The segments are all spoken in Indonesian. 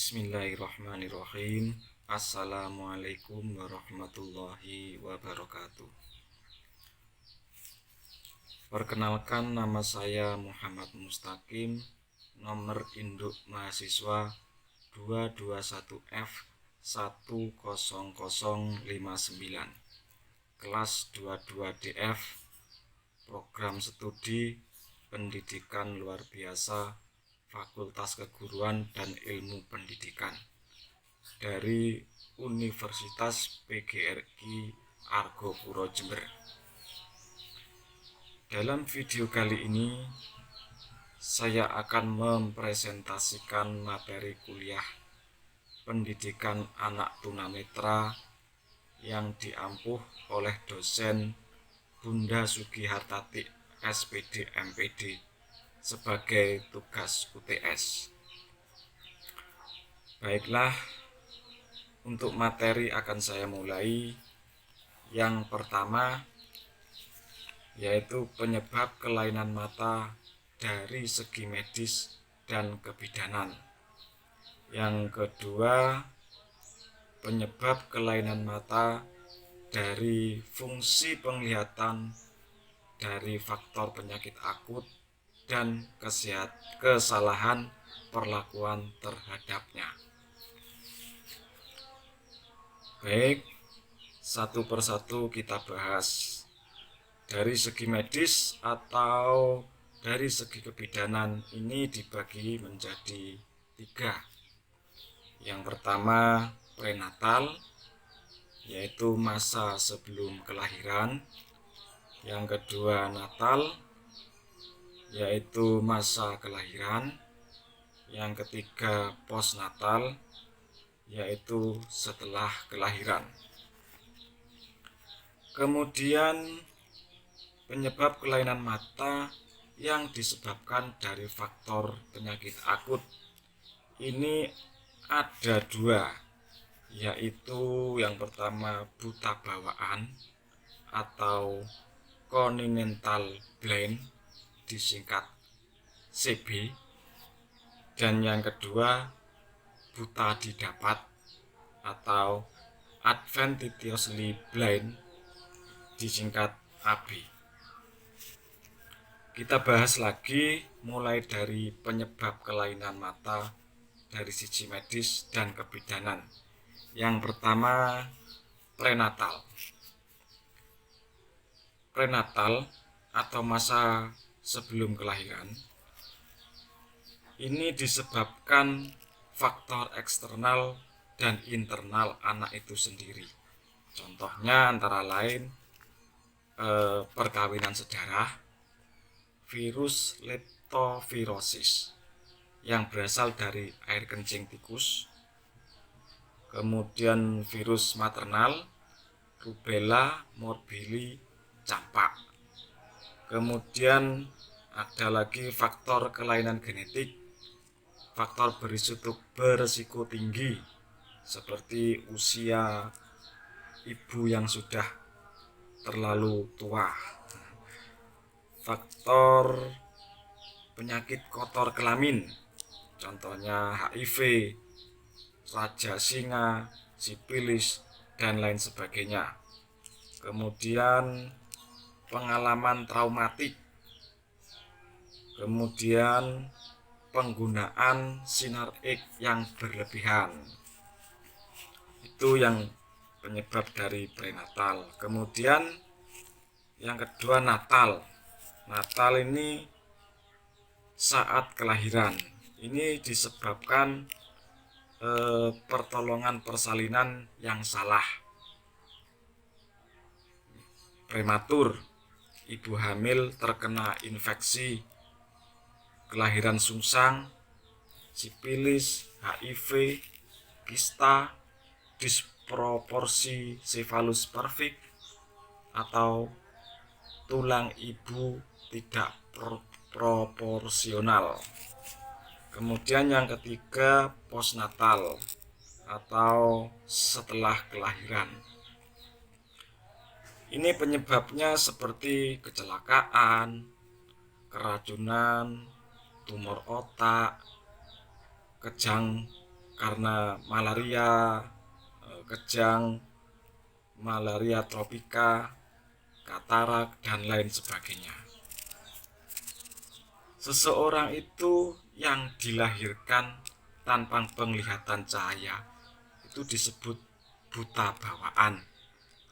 Bismillahirrahmanirrahim. Assalamualaikum warahmatullahi wabarakatuh. Perkenalkan, nama saya Muhammad Mustaqim, nomor induk mahasiswa 221F10059, kelas 22DF, program studi pendidikan luar biasa Fakultas Keguruan dan Ilmu Pendidikan dari Universitas PGRI Argopuro Jember. Dalam video kali ini saya akan mempresentasikan materi kuliah pendidikan anak tunanetra yang diampuh oleh dosen Bunda Sugihartati SPD MPD sebagai tugas UTS. Baiklah, untuk materi akan saya mulai. Yang pertama yaitu penyebab kelainan mata dari segi medis dan kebidanan. Yang kedua, penyebab kelainan mata dari fungsi penglihatan dari faktor penyakit akut dan kesalahan perlakuan terhadapnya. Baik, satu persatu kita bahas. Dari segi medis atau dari segi kebidanan ini dibagi menjadi 3. Yang pertama, prenatal, yaitu masa sebelum kelahiran. Yang kedua, natal, yaitu masa kelahiran. Yang ketiga, postnatal, yaitu setelah kelahiran. Kemudian penyebab kelainan mata yang disebabkan dari faktor penyakit akut ini ada 2, yaitu yang pertama buta bawaan atau congenital blind, disingkat CB, dan yang kedua buta didapat atau adventitiously blind, disingkat AB. Kita bahas lagi mulai dari penyebab kelainan mata dari sisi medis dan kebidanan. Yang pertama, prenatal. Prenatal atau masa sebelum kelahiran ini disebabkan faktor eksternal dan internal anak itu sendiri. Contohnya antara lain perkawinan sedarah, virus leptospirosis yang berasal dari air kencing tikus, kemudian virus maternal, rubella, morbili, campak. Kemudian ada lagi faktor kelainan genetik, faktor berisiko tinggi seperti usia ibu yang sudah terlalu tua, faktor penyakit kotor kelamin, contohnya HIV, raja singa, sipilis, dan lain sebagainya. Kemudian pengalaman traumatik, kemudian penggunaan sinar X yang berlebihan. Itu yang penyebab dari prenatal. Kemudian yang kedua, natal. Natal ini saat kelahiran. Ini disebabkan pertolongan persalinan yang salah. Prematur, ibu hamil terkena infeksi kelahiran sungsang, sipilis, HIV, kista, disproporsi sefalus perfik, atau tulang ibu tidak proporsional. Kemudian yang ketiga, postnatal atau setelah kelahiran. Ini penyebabnya seperti kecelakaan, keracunan, tumor otak, kejang karena malaria, kejang, malaria tropika, katarak, dan lain sebagainya. Seseorang itu yang dilahirkan tanpa penglihatan cahaya itu disebut buta bawaan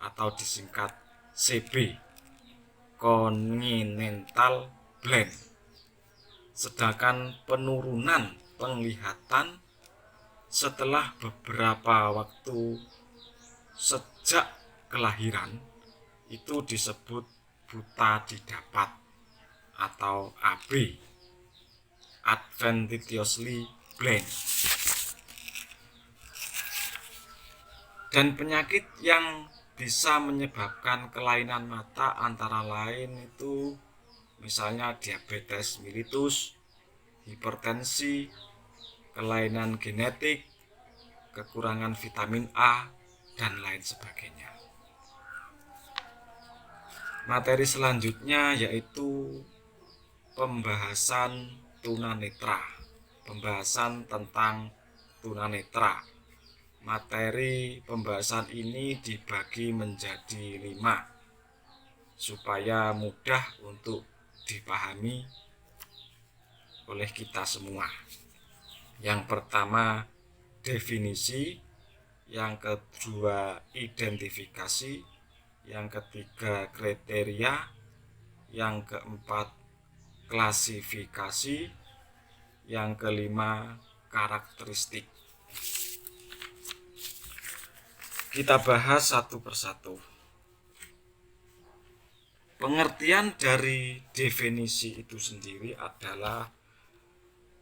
atau disingkat CB, congenital blind. Sedangkan penurunan penglihatan setelah beberapa waktu sejak kelahiran itu disebut buta didapat atau AB, adventitiously blind. Dan penyakit yang bisa menyebabkan kelainan mata antara lain itu misalnya diabetes mellitus, hipertensi, kelainan genetik, kekurangan vitamin A, dan lain sebagainya. Materi selanjutnya yaitu pembahasan tunanetra. Pembahasan tentang tunanetra. Materi pembahasan ini dibagi menjadi 5 supaya mudah untuk dipahami oleh kita semua. Yang pertama definisi, yang kedua identifikasi, yang ketiga kriteria, yang keempat klasifikasi, yang kelima karakteristik. Kita bahas satu persatu. Pengertian dari definisi itu sendiri adalah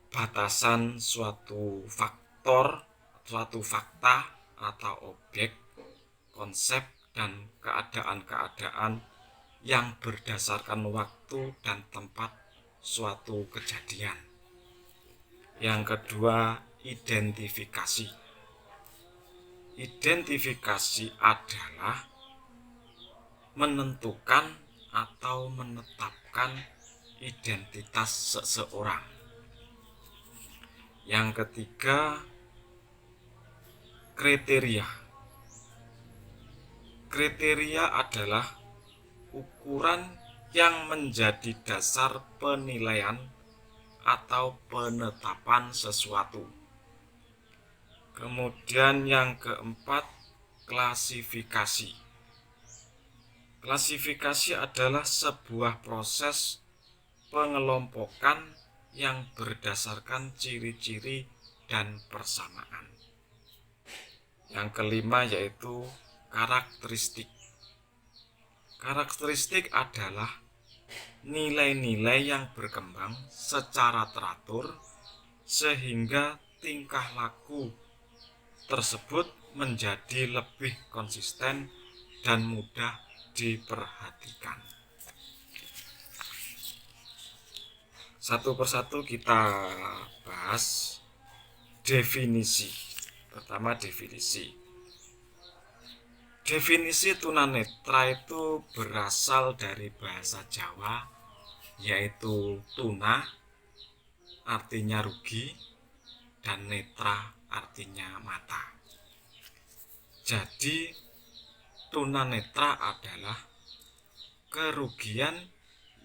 batasan suatu faktor, suatu fakta atau objek, konsep, dan keadaan-keadaan yang berdasarkan waktu dan tempat suatu kejadian. Yang kedua, identifikasi. Identifikasi adalah menentukan atau menetapkan identitas seseorang. Yang ketiga, kriteria. Kriteria adalah ukuran yang menjadi dasar penilaian atau penetapan sesuatu. Kemudian yang keempat, klasifikasi. Klasifikasi adalah sebuah proses pengelompokan yang berdasarkan ciri-ciri dan persamaan. Yang kelima yaitu karakteristik. Karakteristik adalah nilai-nilai yang berkembang secara teratur sehingga tingkah laku tersebut menjadi lebih konsisten dan mudah diperhatikan. Satu persatu kita bahas definisi. Pertama definisi. Definisi tunanetra itu berasal dari bahasa Jawa, yaitu tuna artinya rugi dan netra artinya mata. Jadi tunanetra adalah kerugian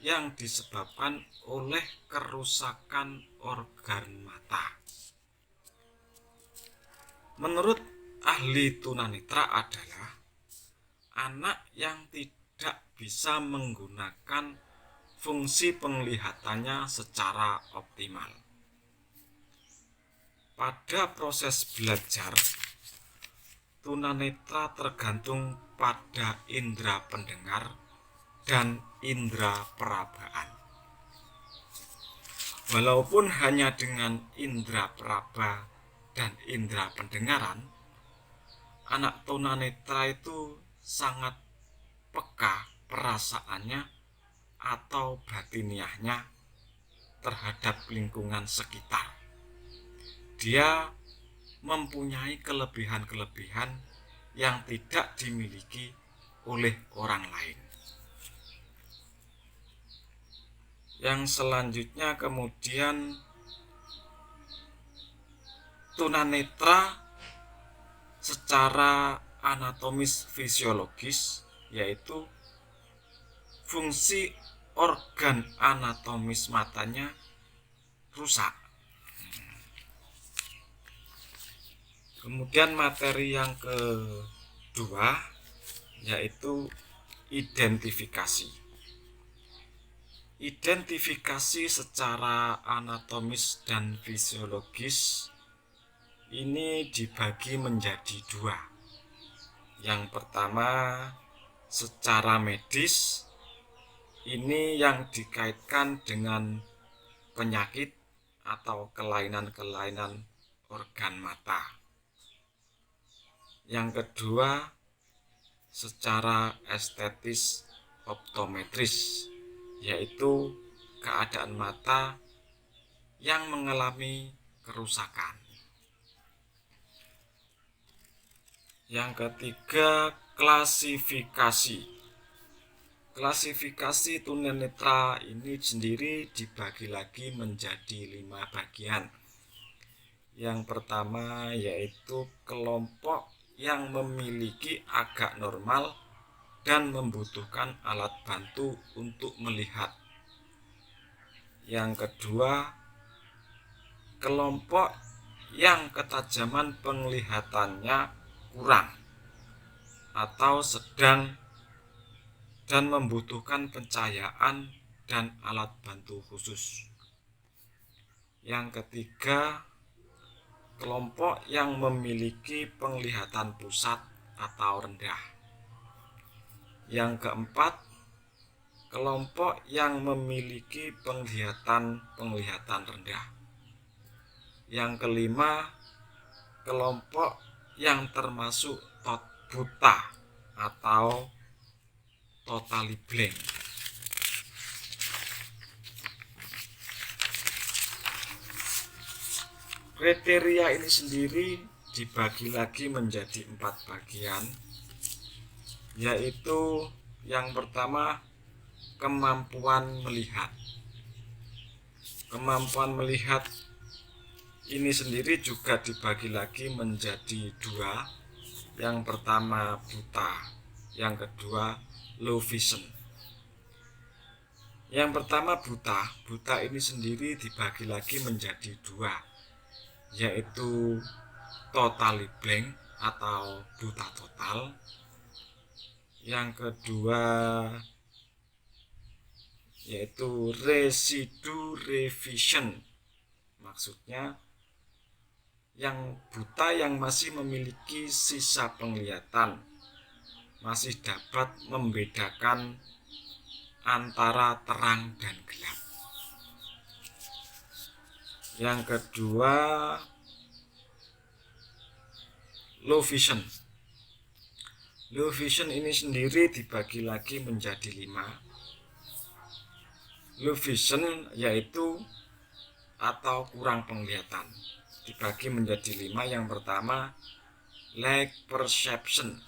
yang disebabkan oleh kerusakan organ mata. Menurut ahli tunanetra adalah anak yang tidak bisa menggunakan fungsi penglihatannya secara optimal. Pada proses belajar, tunanetra tergantung pada indera pendengar dan indera perabaan. Walaupun hanya dengan indera peraba dan indera pendengaran, anak tunanetra itu sangat peka perasaannya atau batiniahnya terhadap lingkungan sekitar. Dia mempunyai kelebihan-kelebihan yang tidak dimiliki oleh orang lain. Yang selanjutnya kemudian tunanetra secara anatomis fisiologis, yaitu fungsi organ anatomis matanya rusak. Kemudian materi yang kedua yaitu identifikasi. Identifikasi secara anatomis dan fisiologis ini dibagi menjadi dua. Yang pertama secara medis, ini yang dikaitkan dengan penyakit atau kelainan-kelainan organ mata. Yang kedua secara estetis optometris, yaitu keadaan mata yang mengalami kerusakan. Yang ketiga, klasifikasi. Klasifikasi tunanetra ini sendiri dibagi lagi menjadi 5 bagian. Yang pertama yaitu kelompok yang memiliki agak normal dan membutuhkan alat bantu untuk melihat. Yang kedua, kelompok yang ketajaman penglihatannya kurang atau sedang dan membutuhkan pencahayaan dan alat bantu khusus. Yang ketiga, kelompok yang memiliki penglihatan pusat atau rendah. Yang keempat, kelompok yang memiliki penglihatan rendah. Yang kelima, kelompok yang termasuk buta atau totally blind. Kriteria ini sendiri dibagi lagi menjadi 4 bagian, yaitu yang pertama kemampuan melihat. Kemampuan melihat ini sendiri juga dibagi lagi menjadi 2. Yang pertama buta, yang kedua low vision. Yang pertama buta. Buta ini sendiri dibagi lagi menjadi 2, yaitu totally blind atau buta total. Yang kedua yaitu residual vision. Maksudnya yang buta yang masih memiliki sisa penglihatan, masih dapat membedakan antara terang dan gelap. Yang kedua low vision. Low vision ini sendiri dibagi lagi menjadi 5. Low vision yaitu atau kurang penglihatan, dibagi menjadi 5. Yang pertama lag perception.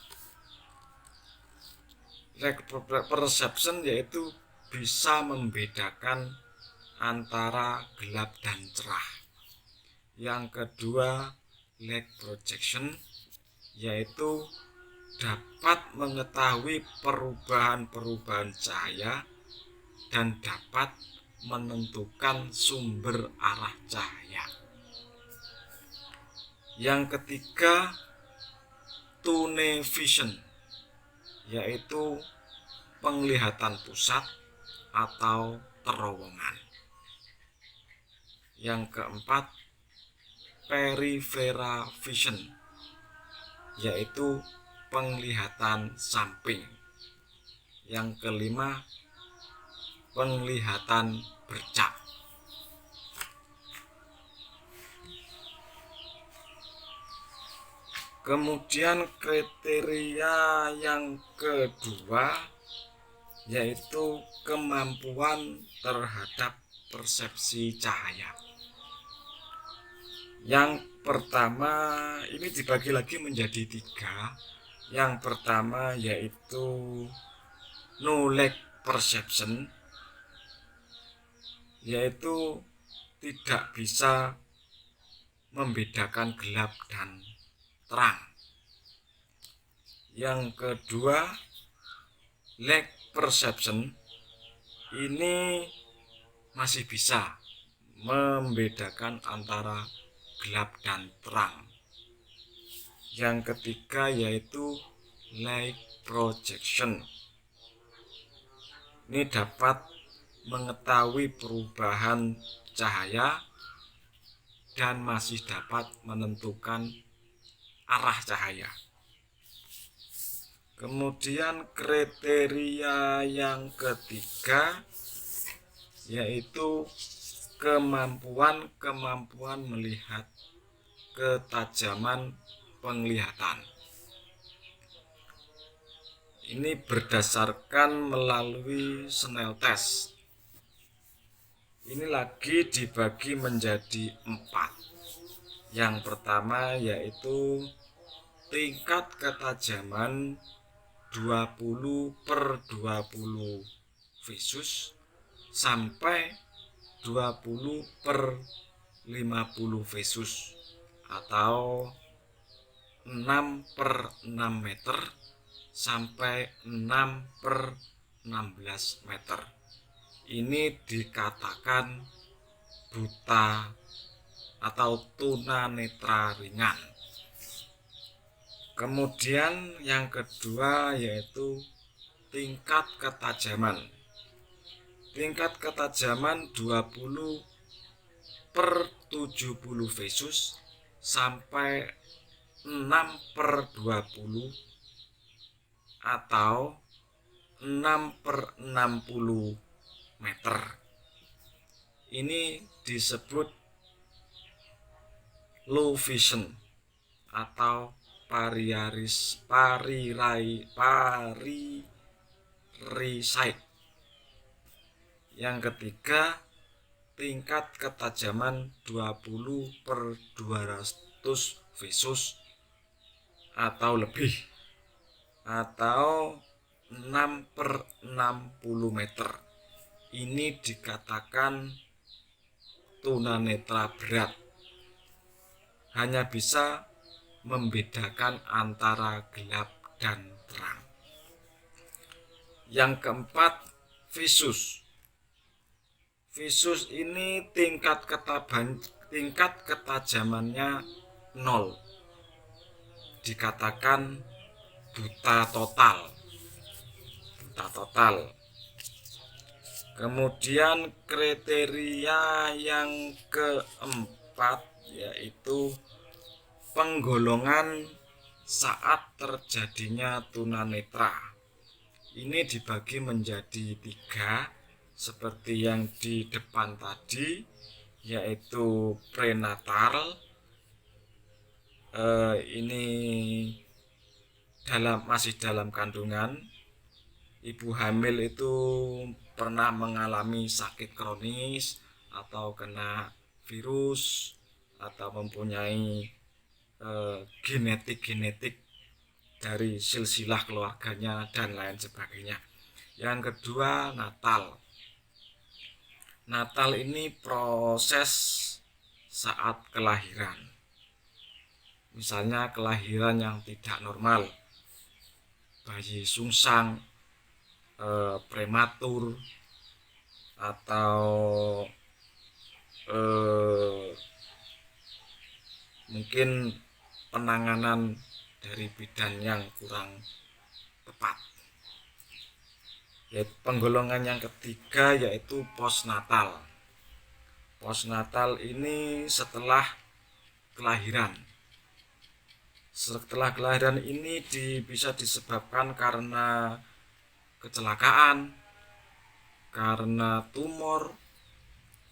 Lag perception yaitu bisa membedakan antara gelap dan cerah. Yang kedua lag projection, yaitu dapat mengetahui perubahan-perubahan cahaya dan dapat menentukan sumber arah cahaya. Yang ketiga tunnel vision, yaitu penglihatan pusat atau terowongan. Yang keempat peripheral vision, yaitu penglihatan samping. Yang kelima penglihatan bercak. Kemudian kriteria yang kedua yaitu kemampuan terhadap persepsi cahaya. Yang pertama ini dibagi lagi menjadi 3. Yang pertama yaitu no lag perception, yaitu tidak bisa membedakan gelap dan terang. Yang kedua, light perception ini masih bisa membedakan antara gelap dan terang. Yang ketiga yaitu light projection. Ini dapat mengetahui perubahan cahaya dan masih dapat menentukan arah cahaya. Kemudian kriteria yang ketiga yaitu kemampuan melihat ketajaman penglihatan. Ini berdasarkan melalui Snell test. Ini lagi dibagi menjadi 4. Yang pertama yaitu tingkat ketajaman 20/20 visus sampai 20/50 visus atau 6/6 meter sampai 6/16 meter. Ini dikatakan buta atau tunanetra ringan. Kemudian yang kedua yaitu tingkat ketajaman. Tingkat ketajaman 20/70 visus sampai 6/20 atau 6/60 meter. Ini disebut low vision atau paririsight. Yang ketiga, tingkat ketajaman 20/200 visus atau lebih atau 6/60 meter. Ini dikatakan tunanetra berat. Hanya bisa membedakan antara gelap dan terang. Yang keempat, visus. Visus ini tingkat ketajamannya 0. Dikatakan buta total. Kemudian kriteria yang keempat yaitu penggolongan saat terjadinya tunanetra. Ini dibagi menjadi 3 seperti yang di depan tadi, yaitu prenatal. Ini masih dalam kandungan. Ibu hamil itu pernah mengalami sakit kronis atau kena virus atau mempunyai genetik dari silsilah keluarganya dan lain sebagainya. Yang kedua, natal. Natal ini proses saat kelahiran. Misalnya kelahiran yang tidak normal, bayi sungsang, prematur, atau mungkin penanganan dari bidan yang kurang tepat. Penggolongan yang ketiga yaitu postnatal. Postnatal ini setelah kelahiran. Setelah kelahiran ini bisa disebabkan karena kecelakaan, karena tumor,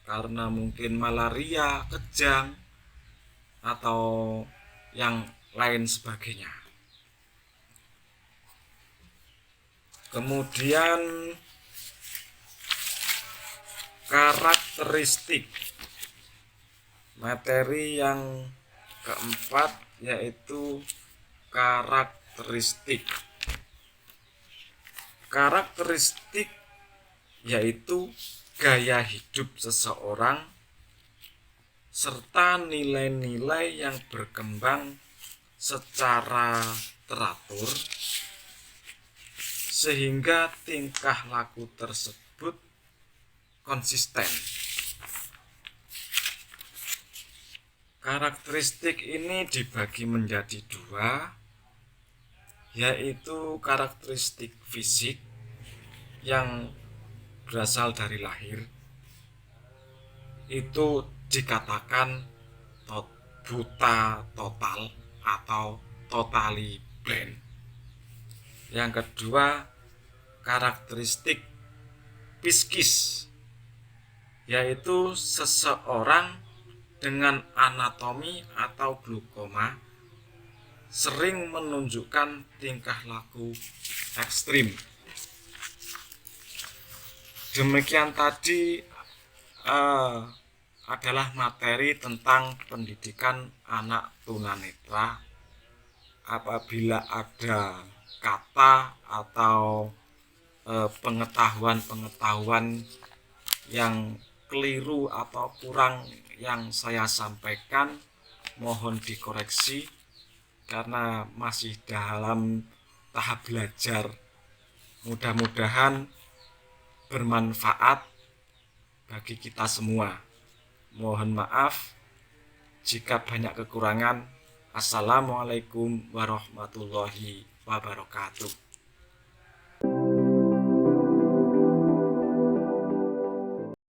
karena mungkin malaria, kejang, atau yang lain sebagainya. Kemudian karakteristik materi yang keempat yaitu karakteristik. Karakteristik yaitu gaya hidup seseorang serta nilai-nilai yang berkembang secara teratur sehingga tingkah laku tersebut konsisten. Karakteristik ini dibagi menjadi dua, yaitu karakteristik fisik yang berasal dari lahir, itu dikatakan buta total atau totally blind. Yang kedua, karakteristik psikis, yaitu seseorang dengan anatomi atau glaukoma sering menunjukkan tingkah laku ekstrim. Demikian tadi adalah materi tentang pendidikan anak tunanetra. Apabila ada kata atau pengetahuan yang keliru atau kurang yang saya sampaikan, mohon dikoreksi karena masih dalam tahap belajar. Mudah-mudahan bermanfaat bagi kita semua. Mohon maaf jika banyak kekurangan. Assalamualaikum warahmatullahi wabarakatuh.